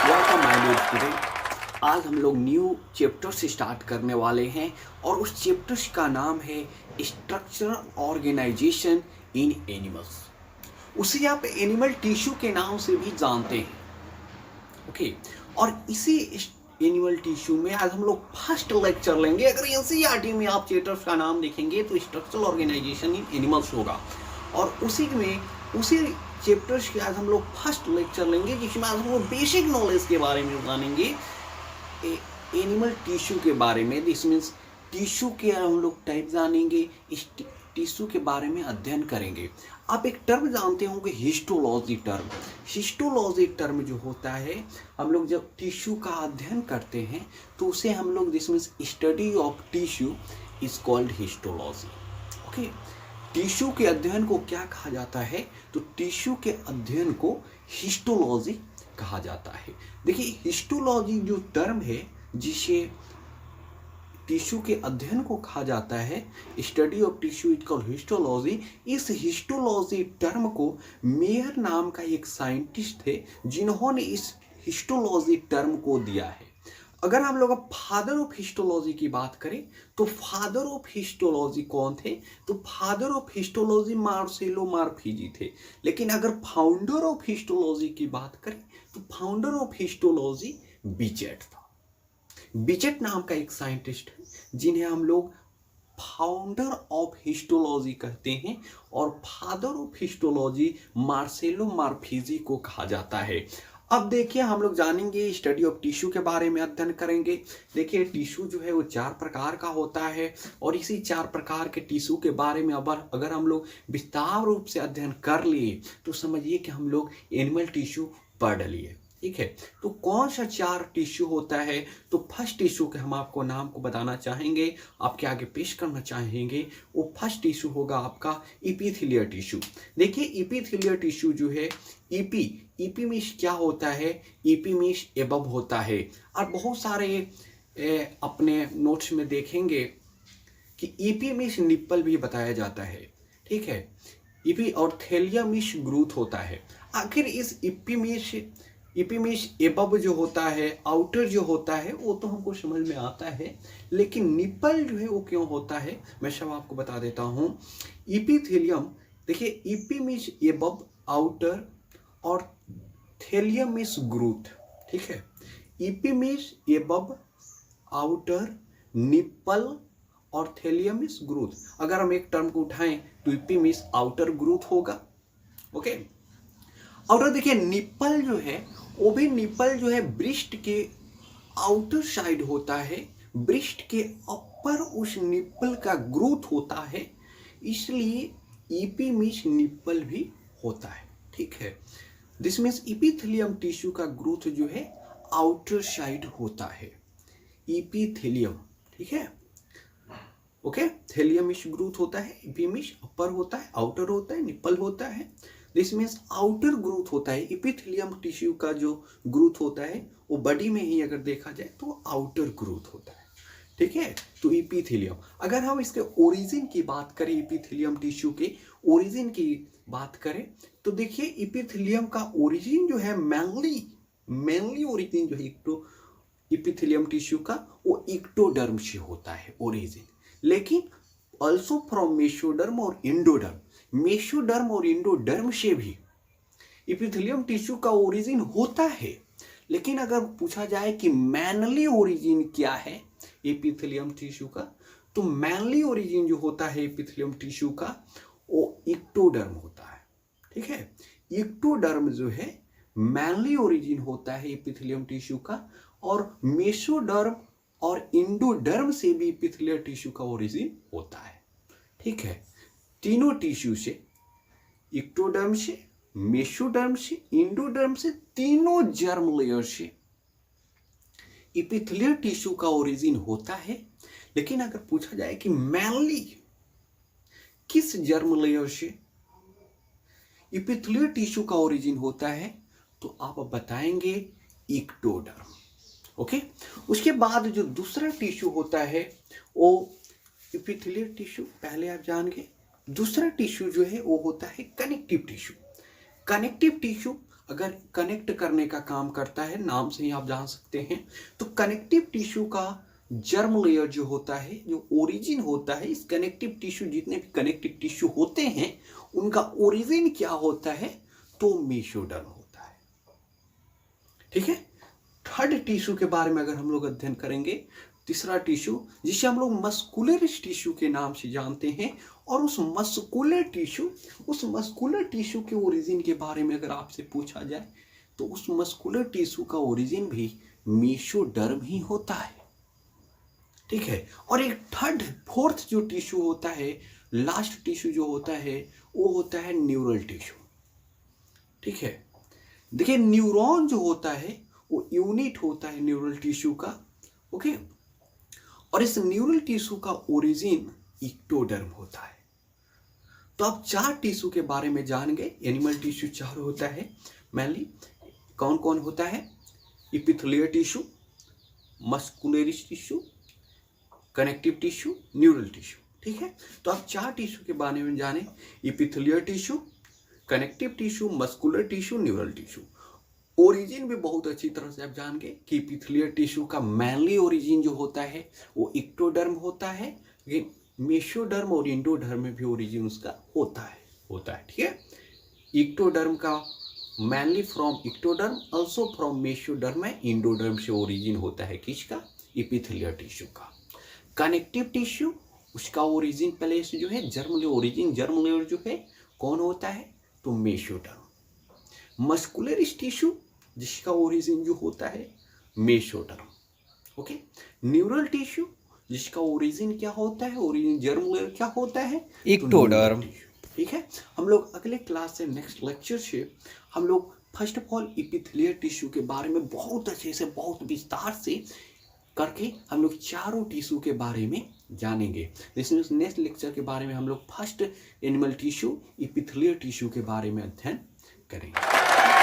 Welcome my dear student. आज हम लोग न्यू चैप्टर से स्टार्ट करने वाले हैं और उस चैप्टर का नाम है स्ट्रक्चरल ऑर्गेनाइजेशन इन एनिमल्स। उसे आप एनिमल टिश्यू के नाम से भी जानते हैं। ओके, और इसी एनिमल टिश्यू में आज हम लोग फर्स्ट लेक्चर लेंगे। अगर एनसीईआरटी में आप चैप्टर्स का नाम देखेंगे तो स्ट्रक्चरल ऑर्गेनाइजेशन इन एनिमल्स होगा और उसी चैप्टर्स के आज हम लोग फर्स्ट लेक्चर लेंगे जिसमें आज हम लोग बेसिक नॉलेज के बारे में जानेंगे, एनिमल टिश्यू के बारे में। दिस मीन्स टिश्यू के हम लोग टाइप जानेंगे, इस टिश्यू के बारे में अध्ययन करेंगे। आप एक टर्म जानते होंगे, हिस्टोलॉजी टर्म। हिस्टोलॉजी टर्म जो होता है, हम लोग जब टिश्यू का अध्ययन करते हैं तो उसे हम लोग this means study of tissue is called histology. Okay, tissue के अध्ययन को क्या कहा जाता है? तो टिश्यू के अध्ययन को हिस्टोलॉजी कहा जाता है। देखिए, हिस्टोलॉजी जो टर्म है जिसे टिश्यू के अध्ययन को कहा जाता है, study of tissue is called histology. इस हिस्टोलॉजी टर्म को मेयर नाम का एक साइंटिस्ट थे जिन्होंने इस हिस्टोलॉजी टर्म को दिया है। अगर हम लोग अब फादर ऑफ हिस्टोलॉजी की बात करें तो फादर ऑफ हिस्टोलॉजी कौन थे? तो फादर ऑफ हिस्टोलॉजी मार्सेलो मार्फीजी थे। लेकिन अगर फाउंडर ऑफ हिस्टोलॉजी की बात करें तो फाउंडर ऑफ हिस्टोलॉजी बिचेट था। बिचेट नाम का एक साइंटिस्ट है जिन्हें हम लोग फाउंडर ऑफ हिस्टोलॉजी कहते हैं और फादर ऑफ हिस्टोलॉजी मार्सेलो मार्फीजी को कहा जाता है। अब देखिए, हम लोग जानेंगे स्टडी ऑफ टिश्यू के बारे में अध्ययन करेंगे। देखिए, टिश्यू जो है वो 4 प्रकार का होता है और इसी 4 प्रकार के टिश्यू के बारे में अगर हम लोग विस्तार रूप से अध्ययन कर लिए तो समझिए कि हम लोग एनिमल टिश्यू पढ़ लिए। ठीक है, तो कौन सा 4 टिश्यू होता है? तो फर्स्ट टिश्यू के हम आपको नाम को बताना चाहेंगे, आपके आगे पेश करना चाहेंगे। वो फर्स्ट टिश्यू होगा आपका इपिथेलियल टिश्यू। देखिए, इपिथेलियल टिश्यू जो है, ईपी मीन्स क्या होता है? ईपी मीन्स एबव होता है। और बहुत सारे अपने नोट्स में देखेंगे कि ईपी मीन्स निप्पल भी बताया जाता है। ठीक है, ईपी और थेलिया मीन्स ग्रोथ होता है। आखिर इस ईपी मीन्स एबव जो होता है, आउटर जो होता है, वो तो हमको समझ में आता है, लेकिन निप्पल जो है वो क्यों होता है मैं सब आपको बता देता हूँ। इपिथेलियम, देखिए, ईपी मीन्स एबव, आउटर और थेलियम मीन्स ग्रोथ। ठीक है, EP means above, outer, nipple और थेलियम मीन्स ग्रोथ। अगर हम एक टर्म को उठाएं तो ईपी मीन्स आउटर ग्रोथ होगा। ओके, और देखिए, निप्पल जो है वो भी निप्पल जो है ब्रेस्ट के आउटर साइड होता है, ब्रेस्ट के ऊपर उस निप्पल का ग्रोथ होता है, इसलिए ईपी मीन्स निप्पल भी होता है। ठीक है, दिस मीन्स इपिथेलियम टिश्यू का ग्रोथ जो है आउटर साइड होता है, इपिथेलियम। ठीक है, ओके, थेलियम मीन्स ग्रोथ होता है, ईपी मीन्स अपर होता है, आउटर होता है, निप्पल होता है। दिस मीन्स आउटर ग्रोथ होता है। इपिथेलियम टिश्यू का जो ग्रोथ होता है वो बॉडी में ही अगर देखा जाए तो आउटर ग्रोथ होता है। ठीक है, तो इपिथेलियम। अगर हम इसके ओरिजिन की बात करें, इपिथेलियम टिश्यू के ओरिजिन की बात करें तो देखिए, इपिथेलियम का ओरिजिन जो है मेनली ओरिजिन जो है इपिथेलियम टिश्यू का वो एक्टोडर्म से होता है ओरिजिन, लेकिन ऑल्सो फ्रॉम मेसोडर्म और इंडोडर्म। मेसोडर्म और इंडोडर्म से भी इपिथेलियम टिश्यू का ओरिजिन होता है। लेकिन अगर पूछा जाए कि मेनली ओरिजिन क्या है इपिथेलियम टिश्यू का, तो मेनली ओरिजिन जो होता है इपिथेलियम टिश्यू का वो एक्टोडर्म होता है। ठीक है, एक्टोडर्म जो है मेनली ओरिजिन होता है इपिथेलियम टिश्यू का, और मेसोडर्म और इंडोडर्म से भी इपिथेलियल टिश्यू का ओरिजिन होता है। ठीक है, तीनों टिश्यू से, एक्टोडर्म से, मेसोडर्म से, इंडोडर्म से, तीनों जर्म लेयर से इपिथेलियल टिश्यू का ओरिजिन होता है। लेकिन अगर पूछा जाए कि मेनली किस जर्म लेयर से इपिथेलियल टिश्यू का ओरिजिन होता है, तो आप बताएंगे एक्टोडर्म। ओके, उसके बाद जो दूसरा टिश्यू होता है वो इपिथेलियल टिश्यू, पहले आप जान गए। दूसरा टिश्यू जो है वो होता है कनेक्टिव टिश्यू। कनेक्टिव टिश्यू अगर कनेक्ट करने का काम करता है, नाम से ही आप जान सकते हैं। तो कनेक्टिव टिश्यू का जर्म लेयर जो होता है, जो ओरिजिन होता है, इस कनेक्टिव टिश्यू, जितने भी कनेक्टिव टिश्यू होते हैं उनका ओरिजिन क्या होता है, तो मेसोडर्म होता है। ठीक है। थर्ड टिश्यू के बारे में अगर हम लोग अध्ययन करेंगे, तीसरा टिश्यू जिसे हम लोग मस्कुलर टिश्यू के नाम से जानते हैं, और उस मस्कुलर टिश्यू के ओरिजिन के बारे में अगर आपसे पूछा जाए तो उस मस्कुलर टिश्यू का ओरिजिन भी मेसोडर्म ही होता है। ठीक है। और एक फोर्थ जो टिश्यू होता है, लास्ट टिश्यू जो होता है, वो होता है न्यूरल टिश्यू। ठीक है। देखिए, न्यूरॉन जो होता है वो यूनिट होता है न्यूरल टिश्यू का। ओके। और इस न्यूरल टिश्यू का ओरिजिन इक्टोडर्म होता है। तो आप 4 टिश्यू के बारे में जान गए। एनिमल टिश्यू 4 होता है मेनली। कौन कौन होता है? Epithelial tissue, muscular tissue, connective tissue, neural tissue. ठीक है। तो आप 4 टिश्यू के बारे में जाने, epithelial tissue, connective tissue, muscular tissue, neural tissue. Origin भी बहुत अच्छी तरह से आप जान गए कि एपिथेलियल टिश्यू का मेनली ओरिजिन जो होता है वो इक्टोडर्म होता है, लेकिन मेसोडर्म और एंडोडर्म में भी ओरिजिन उसका होता है। ठीक है। इक्टोडर्म का mainly from ectoderm, also from mesoderm है, एंडोडर्म से ओरिजिन होता है किसका? एपिथेलियल टिश्यू का। कनेक्टिव टिश्यू, उसका ओरिजिन पहले से जो है जर्म लेयर जो है कौन होता है? तो मेसोडर्म। मस्कुलर टिश्यू जिसका ओरिजिन जो होता है मेसोडर्म। ओके। न्यूरल टिश्यू जिसका ओरिजिन क्या होता है, ओरिजिन जर्म लेयर क्या होता है? इक्टोडर्म। ठीक है। हम लोग अगले क्लास से, नेक्स्ट लेक्चर से हम लोग first of all epithelial tissue के बारे में बहुत अच्छे से, बहुत विस्तार से करके हम लोग चारों टिश्यू के बारे में जानेंगे। इसमें नेक्स्ट लेक्चर के बारे में हम लोग first animal tissue, epithelial tissue के बारे में अध्ययन करेंगे।